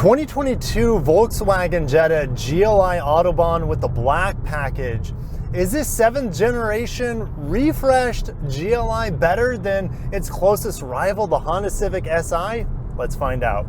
2022 Volkswagen Jetta GLI Autobahn with the black package. Is this 7th generation refreshed GLI better than its closest rival, the Honda Civic Si? Let's find out.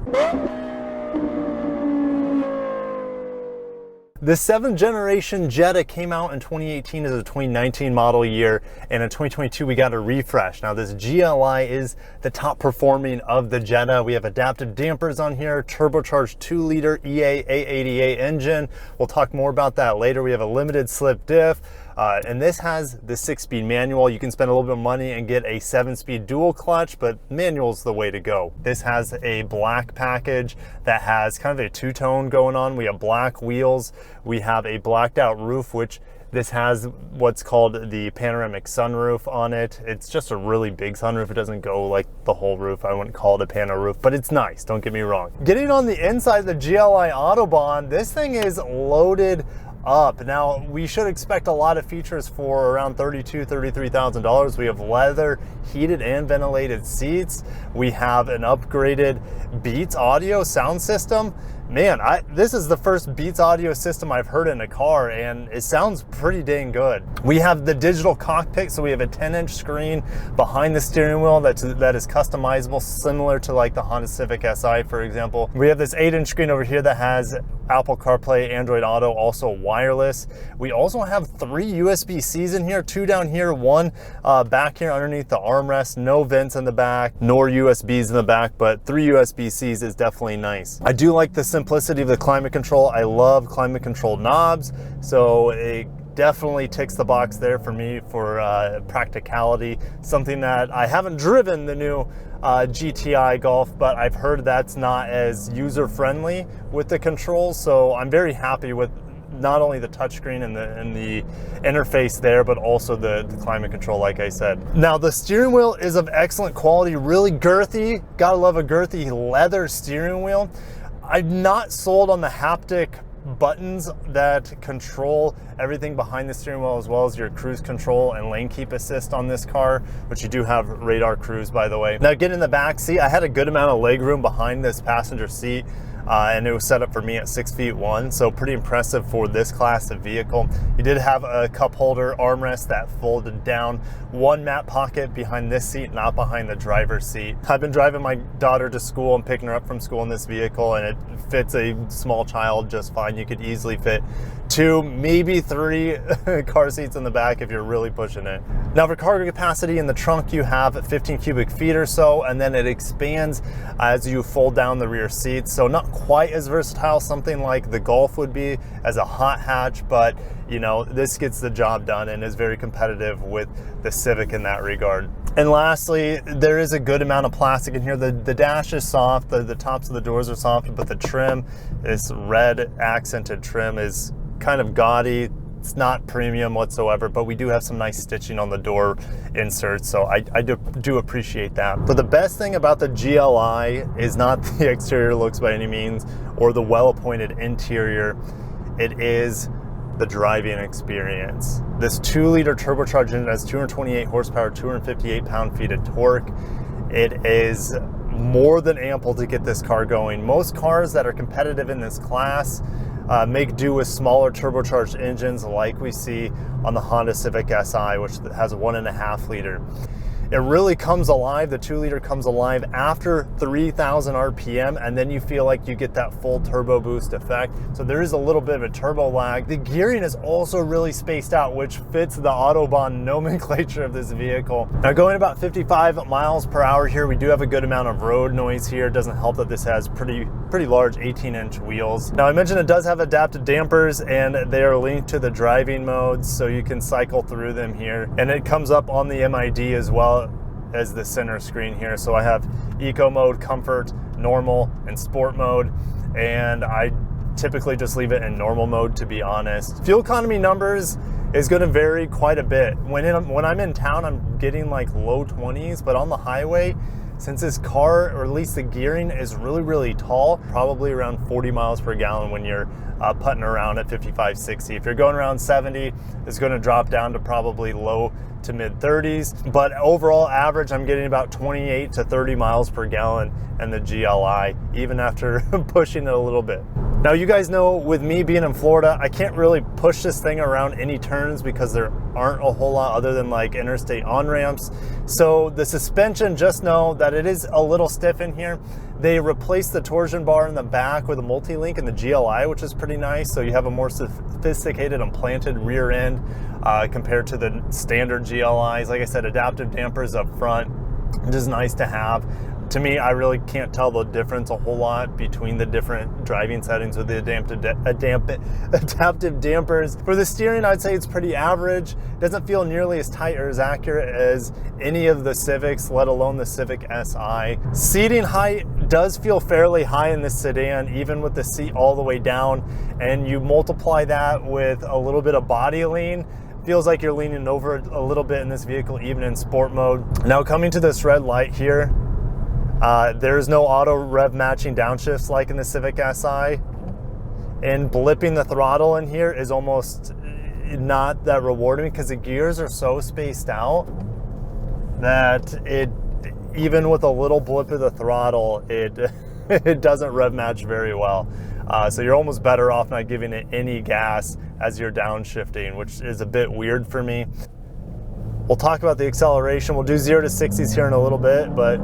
The 7th generation Jetta came out in 2018 as a 2019 model year, and in 2022 we got a refresh. Now this GLI is the top performing of the Jetta. We have adaptive dampers on here, turbocharged 2-liter EA A88 engine. We'll talk more about that later. We have a limited slip diff. And this has the 6-speed manual. You can spend a little bit of money and get a 7-speed dual clutch, but manual's the way to go. This has a black package that has kind of a two-tone going on. We have black wheels. We have a blacked out roof, which this has what's called the panoramic sunroof on it. It's just a really big sunroof. It doesn't go like the whole roof. I wouldn't call it a pano roof, but it's nice, don't get me wrong. Getting on the inside of the GLI Autobahn, this thing is loaded up. Now, we should expect a lot of features for around $32,000, $33,000. We have leather, heated and ventilated seats. We have an upgraded Beats audio sound system. Man, this is the first Beats audio system I've heard in a car, and it sounds pretty dang good. We have the digital cockpit, so we have a 10-inch screen behind the steering wheel that is customizable, similar to like the Honda Civic Si, for example. We have this 8-inch screen over here that has Apple CarPlay, Android Auto, also wireless. We also have 3 USB-Cs in here, 2 down here, 1 back here underneath the armrest. No vents in the back, nor USBs in the back, but 3 USB-Cs is definitely nice. I do like the simplicity of the climate control. I love climate control knobs, so it definitely ticks the box there for me for practicality. Something that I haven't driven the new GTI Golf, but I've heard that's not as user-friendly with the controls, so I'm very happy with not only the touchscreen and the interface there, but also the climate control, like I said. Now, the steering wheel is of excellent quality, really girthy. Gotta love a girthy leather steering wheel. I'm not sold on the haptic buttons that control everything behind the steering wheel, as well as your cruise control and lane keep assist on this car, which you do have radar cruise, by the way. Now, getting in the back seat, I had a good amount of leg room behind this passenger seat. And it was set up for me at 6'1", so pretty impressive for this class of vehicle. You did have a cup holder armrest that folded down, 1 mat pocket behind this seat, not behind the driver's seat. I've been driving my daughter to school and picking her up from school in this vehicle, and it fits a small child just fine. You could easily fit 2, maybe 3 car seats in the back if you're really pushing it. Now, for cargo capacity in the trunk, you have 15 cubic feet or so, and then it expands as you fold down the rear seats. So not quite as versatile, something like the Golf would be as a hot hatch, but you know, this gets the job done and is very competitive with the Civic in that regard. And lastly, there is a good amount of plastic in here. The dash is soft, the tops of the doors are soft, but the trim, this red accented trim, is kind of gaudy. It's not premium whatsoever, but we do have some nice stitching on the door inserts, so I do appreciate that. But the best thing about the GLI is not the exterior looks by any means, or the well-appointed interior. It is the driving experience. This 2-liter turbocharged engine has 228 horsepower, 258 pound-feet of torque. It is more than ample to get this car going. Most cars that are competitive in this class make do with smaller turbocharged engines like we see on the Honda Civic Si, which has a 1.5 liter. It really comes alive, the 2-liter comes alive after 3,000 RPM, and then you feel like you get that full turbo boost effect. So there is a little bit of a turbo lag. The gearing is also really spaced out, which fits the Autobahn nomenclature of this vehicle. Now, going about 55 miles per hour here, we do have a good amount of road noise here. It doesn't help that this has pretty large 18-inch wheels. Now, I mentioned it does have adaptive dampers, and they are linked to the driving modes, so you can cycle through them here. And it comes up on the MID as well as the center screen here. So I have eco mode, comfort, normal, and sport mode, and I typically just leave it in normal mode, to be honest. Fuel economy numbers is going to vary quite a bit. When I'm in town, I'm getting like low 20s, but on the highway, since this car, or at least the gearing, is really, really tall, probably around 40 miles per gallon when you're putting around at 55, 60. If you're going around 70, it's going to drop down to probably low to mid 30s. But overall average, I'm getting about 28 to 30 miles per gallon in the GLI, even after pushing it a little bit. Now, you guys know, with me being in Florida, I can't really push this thing around any turns because there aren't a whole lot other than like interstate on-ramps. So the suspension, just know that it is a little stiff in here. They replaced the torsion bar in the back with a multi-link in the GLI, which is pretty nice. So you have a more sophisticated and planted rear end compared to the standard GLIs. Like I said, adaptive dampers up front, which is nice to have. To me, I really can't tell the difference a whole lot between the different driving settings with the adaptive dampers. For the steering, I'd say it's pretty average. It doesn't feel nearly as tight or as accurate as any of the Civics, let alone the Civic Si. Seating height does feel fairly high in this sedan, even with the seat all the way down, and you multiply that with a little bit of body lean, feels like you're leaning over a little bit in this vehicle, even in sport mode. Now, coming to this red light here, there's no auto rev matching downshifts like in the Civic Si, and blipping the throttle in here is almost not that rewarding because the gears are so spaced out that it, even with a little blip of the throttle, it doesn't rev match very well. So you're almost better off not giving it any gas as you're downshifting, which is a bit weird for me. We'll talk about the acceleration. We'll do 0 to 60s here in a little bit, but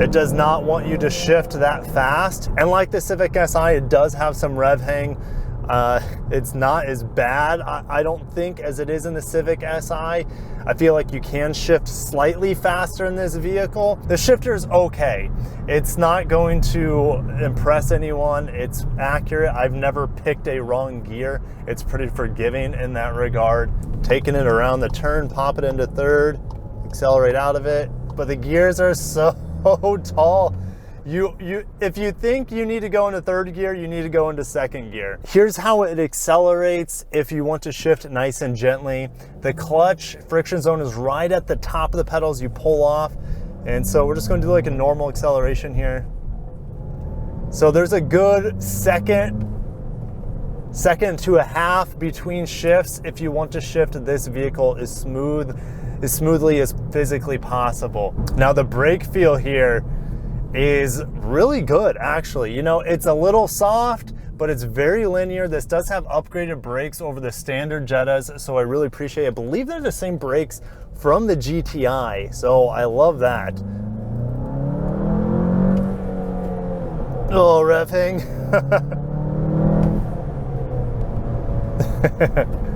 it does not want you to shift that fast. And like the Civic Si, it does have some rev hang. It's not as bad, I don't think, as it is in the Civic Si. I feel like you can shift slightly faster in this vehicle. The shifter is okay. It's not going to impress anyone. It's accurate. I've never picked a wrong gear. It's pretty forgiving in that regard. Taking it around the turn, pop it into third, accelerate out of it. But the gears are so tall. If you think you need to go into third gear, you need to go into second gear. Here's how it accelerates if you want to shift nice and gently. The clutch friction zone is right at the top of the pedals you pull off. And so we're just going to do like a normal acceleration here. So there's a good second to a half between shifts if you want to shift this vehicle as smoothly as physically possible. Now, the brake feel here is really good, actually. You know, it's a little soft, but it's very linear. This does have upgraded brakes over the standard Jettas, so I really appreciate it. I believe they're the same brakes from the GTI, so I love that. Oh, rev hang.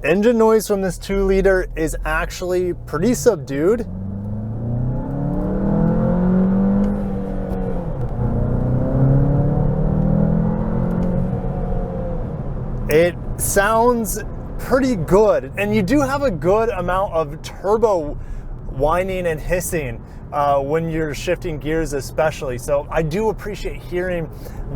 Engine noise from this 2-liter is actually pretty subdued. It sounds pretty good, and you do have a good amount of turbo whining and hissing when you're shifting gears especially. So I do appreciate hearing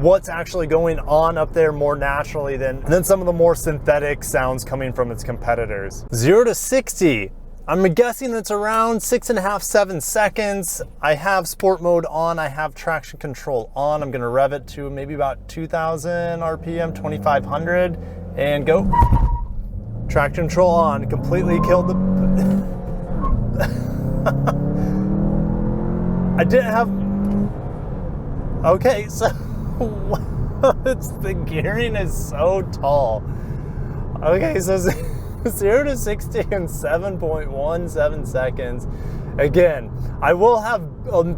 what's actually going on up there more naturally than some of the more synthetic sounds coming from its competitors. 0 to 60, I'm guessing it's around 6.5, 7 seconds. I have sport mode on, I have traction control on. I'm gonna rev it to maybe about 2,000 RPM, 2,500, and go. Traction control on, completely killed the... I didn't have... Okay, so the gearing is so tall. Okay, so 0 to 60 in 7.17 seconds. Again, I will have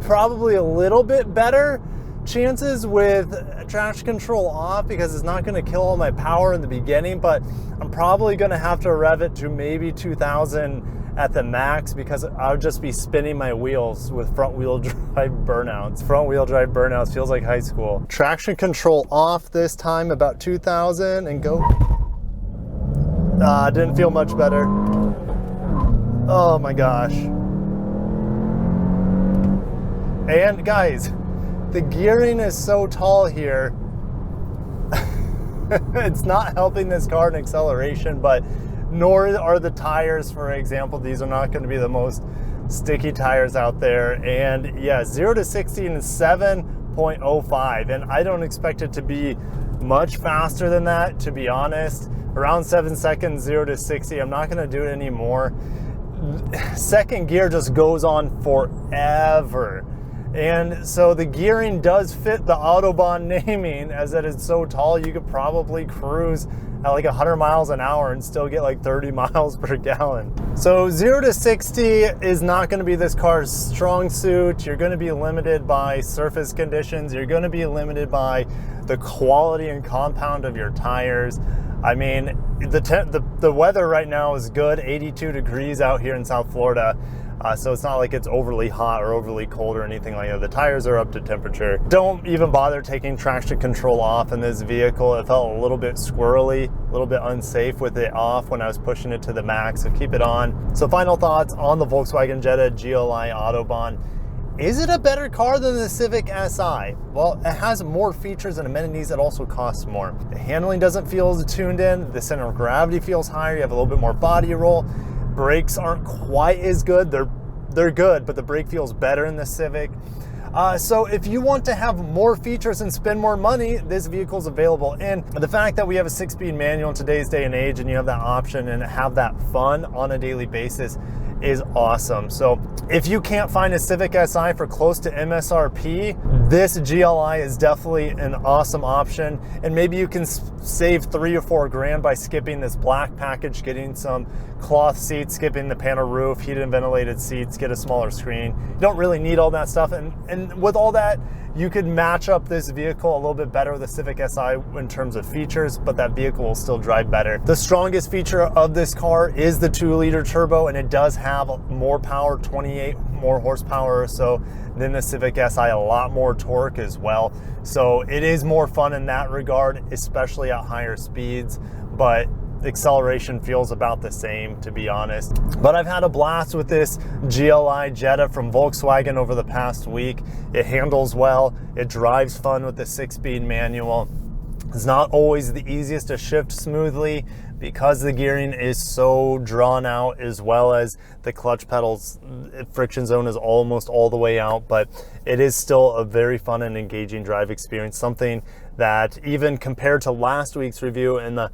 probably a little bit better chances with traction control off because it's not going to kill all my power in the beginning, but I'm probably going to have to rev it to maybe 2,000 at the max because I would just be spinning my wheels with front wheel drive burnouts. Front wheel drive burnouts feels like high school. Traction control off this time, about 2,000, and go. Didn't feel much better. Oh my gosh. And guys, the gearing is so tall here. It's not helping this car in acceleration, but nor are the tires, for example. These are not going to be the most sticky tires out there. And yeah, 0 to 60 in 7.05, and I don't expect it to be much faster than that, to be honest. Around 7 seconds, 0 to 60. I'm not gonna do it anymore. Second gear just goes on forever. And so the gearing does fit the Autobahn naming, as that it's so tall. You could probably cruise at like 100 miles an hour and still get like 30 miles per gallon. So 0 to 60 is not going to be this car's strong suit. You're going to be limited by surface conditions. You're going to be limited by the quality and compound of your tires. I mean, the weather right now is good, 82 degrees out here in South Florida. So it's not like it's overly hot or overly cold or anything like that. The tires are up to temperature. Don't even bother taking traction control off in this vehicle. It felt a little bit squirrely, a little bit unsafe with it off when I was pushing it to the max, so keep it on. So final thoughts on the Volkswagen Jetta GLI Autobahn. Is it a better car than the Civic Si? Well, it has more features and amenities. It also costs more. The handling doesn't feel as tuned in. The center of gravity feels higher. You have a little bit more body roll. Brakes aren't quite as good. They're good, but the brake feels better in the Civic. So if you want to have more features and spend more money, this vehicle is available. And the fact that we have a 6-speed manual in today's day and age, and you have that option and have that fun on a daily basis, is awesome. So if you can't find a Civic Si for close to MSRP, this GLI is definitely an awesome option. And maybe you can save 3 or 4 grand by skipping this black package, getting some cloth seats, skipping the panel roof, heated and ventilated seats, get a smaller screen. You don't really need all that stuff. And with all that, you could match up this vehicle a little bit better with the Civic Si in terms of features, but that vehicle will still drive better. The strongest feature of this car is the 2-liter turbo, and it does have more power, 28 more horsepower or so than the Civic Si, a lot more torque as well. So it is more fun in that regard, especially at higher speeds, but acceleration feels about the same, to be honest. But I've had a blast with this GLI Jetta from Volkswagen over the past week. It handles well, it drives fun with the 6-speed manual. It's not always the easiest to shift smoothly because the gearing is so drawn out, as well as the clutch pedals friction zone is almost all the way out, but it is still a very fun and engaging drive experience, something that even compared to last week's review and the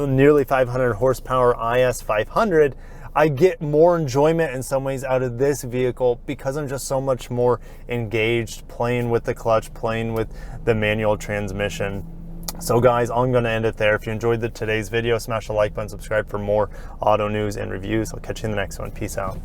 nearly 500 horsepower IS 500, I get more enjoyment in some ways out of this vehicle because I'm just so much more engaged playing with the clutch, playing with the manual transmission. So guys, I'm going to end it there. If you enjoyed today's video, smash the like button, subscribe for more auto news and reviews. I'll catch you in the next one. Peace out.